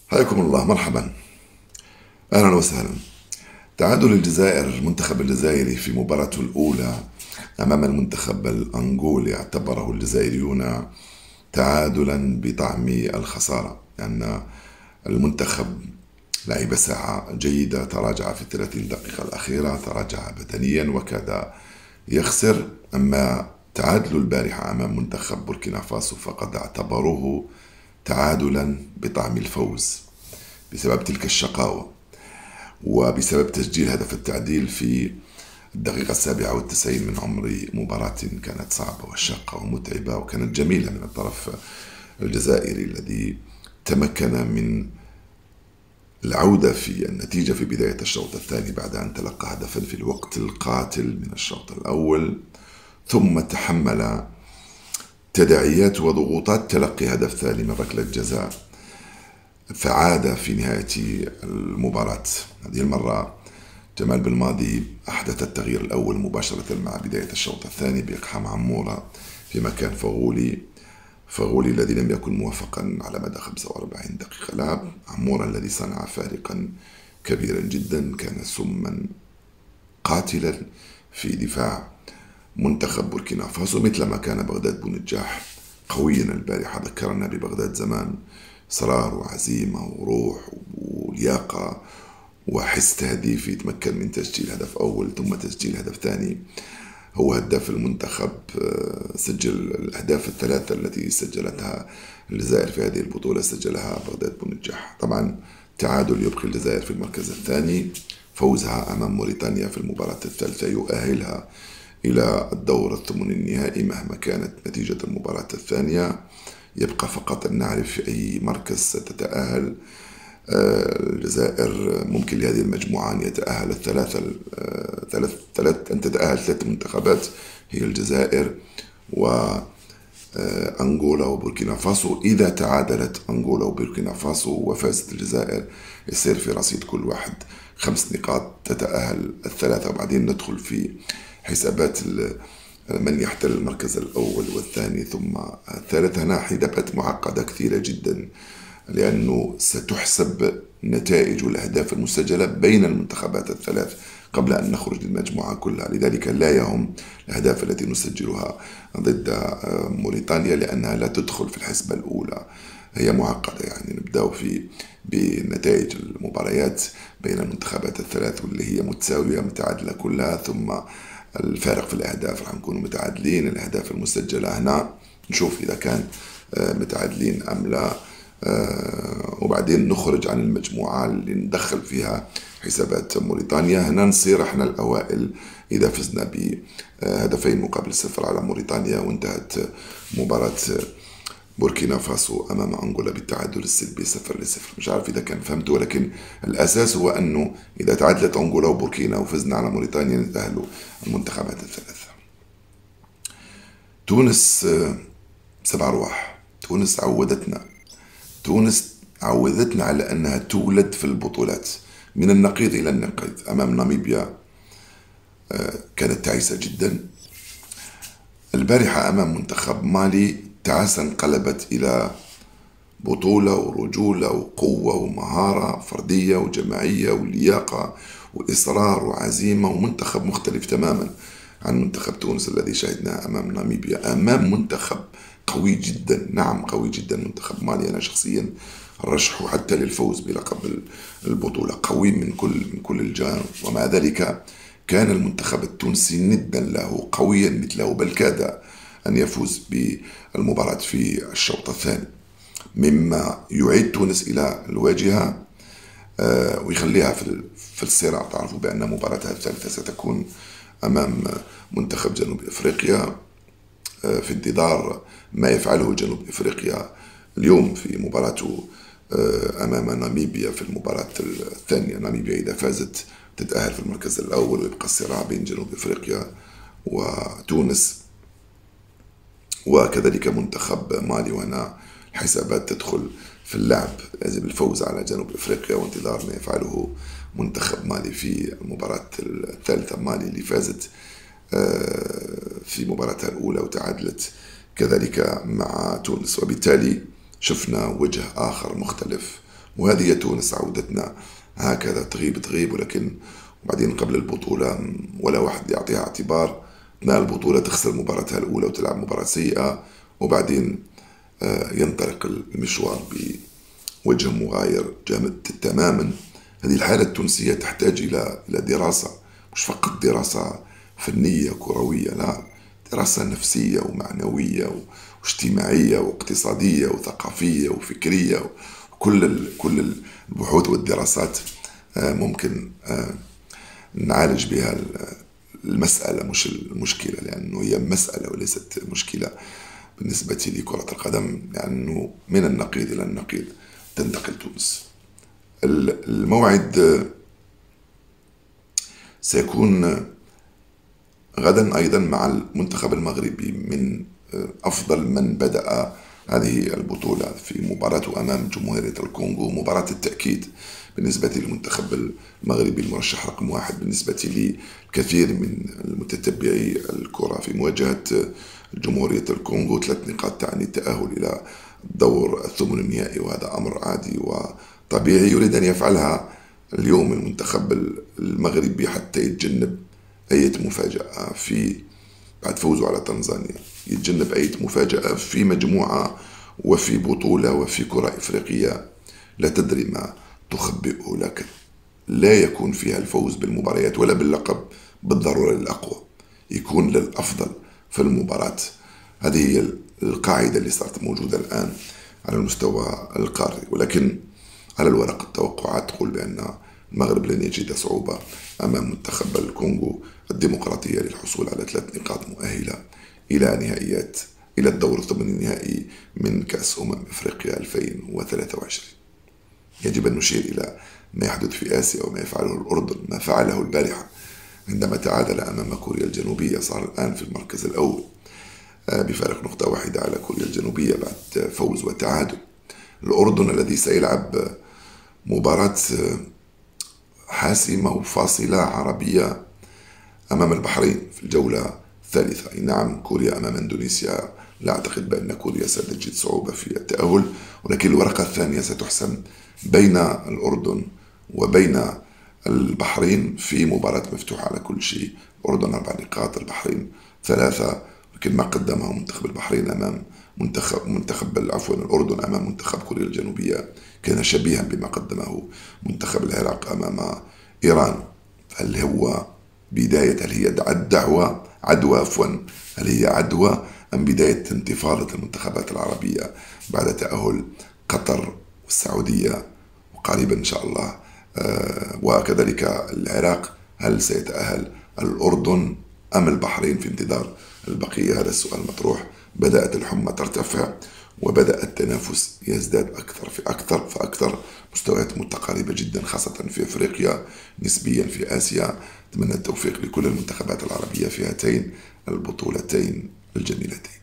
حياكم الله، مرحبا، اهلا وسهلا. تعادل الجزائر، المنتخب الجزائري في مباراته الاولى امام المنتخب الانغولي اعتبره الجزائريون تعادلا بطعم الخساره، لان المنتخب لعب ساعه جيده، تراجع في 30 دقيقه الاخيره، تراجع بدنيا وكاد يخسر. اما تعادل البارحه امام منتخب بوركينا فاسو فقد اعتبروه تعادلا بطعم الفوز بسبب تلك الشقاوة، وبسبب تسجيل هدف التعديل في الدقيقة 97 من عمر مباراة كانت صعبة وشاقة ومتعبة، وكانت جميلة من الطرف الجزائري الذي تمكن من العودة في النتيجة في بداية الشوط الثاني بعد أن تلقى هدفا في الوقت القاتل من الشوط الأول، ثم تحمل تداعيات وضغوطات تلقي هدف ثاني من ركلة جزاء، فعاد في نهاية المباراة. هذه المرة جمال بالماضي أحدث التغيير الأول مباشرة مع بداية الشوط الثاني بإقحام عمورة في مكان فغولي الذي لم يكن موفقا على مدى 45 دقيقة لعب. عمورة الذي صنع فارقا كبيرا جدا، كان سما قاتلا في دفاع منتخب بوركينا فاسو، مثلما كان بغداد بونجاح قويا البارحة. ذكرنا ببغداد زمان، إصرار وعزيمة وروح ولياقة وحس تهديفي، يتمكن من تسجيل هدف أول ثم تسجيل هدف ثاني. هو هداف المنتخب، سجل الأهداف الثلاثة التي سجلتها الجزائر في هذه البطولة سجلها بغداد بونجاح. طبعا تعادل يبقي الجزائر في المركز الثاني، فوزها أمام موريتانيا في المباراة الثالثة يؤهلها إلى الدور الثمن النهائي مهما كانت نتيجة المباراة الثانية. يبقى فقط أن نعرف في أي مركز ستتأهل الجزائر. ممكن لهذه المجموعة أن يتأهل أن تتأهل ثلاث منتخبات، هي الجزائر وأنغولا وبوركينا فاسو. إذا تعادلت أنغولا وبوركينا فاسو وفازت الجزائر يصير في رصيد كل واحد 5 نقاط، تتأهل الثلاثة، وبعدين ندخل في حسابات من يحتل المركز الأول والثاني ثم الثالث. هنا حسابات معقدة كثيرة جدا، لأنه ستحسب نتائج الأهداف المسجلة بين المنتخبات الثلاث قبل أن نخرج للمجموعة كلها. لذلك لا يهم الأهداف التي نسجلها ضد موريتانيا، لأنها لا تدخل في الحسبة الأولى. هي معقدة، يعني نبدأ بنتائج المباريات بين المنتخبات الثلاث واللي هي متساوية متعادلة كلها، ثم الفارق في الأهداف راح نكونوا متعادلين. الأهداف المسجلة هنا نشوف إذا كان متعادلين أم لا، وبعدين نخرج عن المجموعة اللي ندخل فيها حسابات موريتانيا. هنا نصير احنا الأوائل إذا فزنا بهدفين مقابل 0 على موريتانيا، وانتهت مباراة بوركينا فاسو أمام أنغولا بالتعادل السلبي 0-0. مش عارف إذا كان فهمت، ولكن الأساس هو أنه إذا تعادلت أنغولا وبوركينا وفزنا على موريتانيا نتأهلوا المنتخبات الثلاثة. تونس 7 أرواح. تونس عودتنا على أنها تولد في البطولات من النقيض إلى النقيض. أمام ناميبيا كانت تعيسة جدا. البارحة أمام منتخب مالي تعاسة انقلبت إلى بطولة ورجولة وقوة ومهارة فردية وجماعية ولياقة وإصرار وعزيمة، ومنتخب مختلف تماما عن منتخب تونس الذي شاهدناه أمام ناميبيا. أمام منتخب قوي جدا، نعم قوي جدا منتخب مالي. أنا شخصيا رشحه حتى للفوز بلقب البطولة، قوي من كل الجانب، ومع ذلك كان المنتخب التونسي ندا له، قويا مثله، بل كاد أن يفوز بالمباراة في الشوط الثاني، مما يعيد تونس إلى الواجهة ويخليها في الصراع. تعرفوا بأن مباراتها الثالثة ستكون أمام منتخب جنوب إفريقيا، في انتظار ما يفعله جنوب إفريقيا اليوم في مباراته أمام ناميبيا في المباراة الثانية. ناميبيا إذا فازت تتأهل في المركز الأول، ويبقى الصراع بين جنوب إفريقيا وتونس وكذلك منتخب مالي. وهنا الحسابات تدخل في اللعب، لازم الفوز على جنوب إفريقيا وانتظار ما يفعله منتخب مالي في المباراة الثالثة. مالي اللي فازت في مباراتها الأولى وتعادلت كذلك مع تونس، وبالتالي شفنا وجه آخر مختلف وهذه تونس عودتنا هكذا، تغيب ولكن وبعدين قبل البطولة ولا واحد يعطيها اعتبار، تنال البطولة تخسر مباراتها الأولى وتلعب مباراة سيئة، وبعدين ينطلق المشوار بوجه مغاير جامد تماما. هذه الحالة التونسية تحتاج إلى دراسة، مش فقط دراسة فنية كروية، لا، دراسة نفسية ومعنوية واجتماعية واقتصادية وثقافية وفكرية، كل البحوث والدراسات ممكن نعالج بها المسألة مش المشكلة، لأنه هي مسألة وليست مشكلة بالنسبة لكرة القدم، لأنه من النقيض إلى النقيض تنتقل تونس. الموعد سيكون غدا أيضا مع المنتخب المغربي، من أفضل من بدأ هذه البطولة في مباراته أمام جمهورية الكونغو، مباراة التأكيد بالنسبة للمنتخب المغربي، المرشح رقم 1 بالنسبة للكثير من المتتبعي الكرة في مواجهة جمهورية الكونغو. 3 نقاط تعني التأهل إلى الدور الثمن النهائي، وهذا أمر عادي وطبيعي يريد أن يفعلها اليوم المنتخب المغربي حتى يتجنب أي مفاجأة بعد فوزه على تنزانيا، يتجنب أي مفاجأة في مجموعة وفي بطولة وفي كرة إفريقية لا تدري ما تخبئه لك، لا يكون فيها الفوز بالمباريات ولا باللقب بالضرورة للأقوى، يكون للأفضل في المباراة. هذه هي القاعدة اللي صارت موجودة الآن على المستوى القاري، ولكن على الورق التوقعات تقول بأن المغرب لن يجد صعوبة أمام منتخب الكونغو الديمقراطية للحصول على 3 نقاط مؤهلة إلى نهائيات، إلى الدور الثمن النهائي من كأس إفريقيا 2023. يجب أن نشير إلى ما يحدث في آسيا وما يفعله الأردن، ما فعله البارحة عندما تعادل أمام كوريا الجنوبية، صار الآن في المركز الأول بفارق نقطة واحدة على كوريا الجنوبية بعد فوز وتعادل. الأردن الذي سيلعب مباراة حاسمة وفاصلة عربية أمام البحرين في الجولة الثالثة. نعم، كوريا أمام إندونيسيا، لا أعتقد بأن كوريا ستجد صعوبة في التأهل، ولكن الورقة الثانية ستحسم بين الأردن وبين البحرين في مباراة مفتوحة على كل شيء. الأردن 4 نقاط، البحرين 3، لكن ما قدمه منتخب البحرين أمام الأردن أمام منتخب كوريا الجنوبية كان شبيها بما قدمه منتخب العراق أمام إيران. هل هو بداية، هل هي هل هي عدوى أم بداية انتفاضة المنتخبات العربية بعد تأهل قطر والسعودية وقريبا إن شاء الله وكذلك العراق؟ هل سيتأهل الأردن أم البحرين في انتظار البقية؟ هذا السؤال مطروح. بدأت الحمى ترتفع وبدأ التنافس يزداد أكثر مستويات متقاربة جدا، خاصة في أفريقيا، نسبيا في آسيا. أتمنى التوفيق لكل المنتخبات العربية في هاتين البطولتين الجميلتين.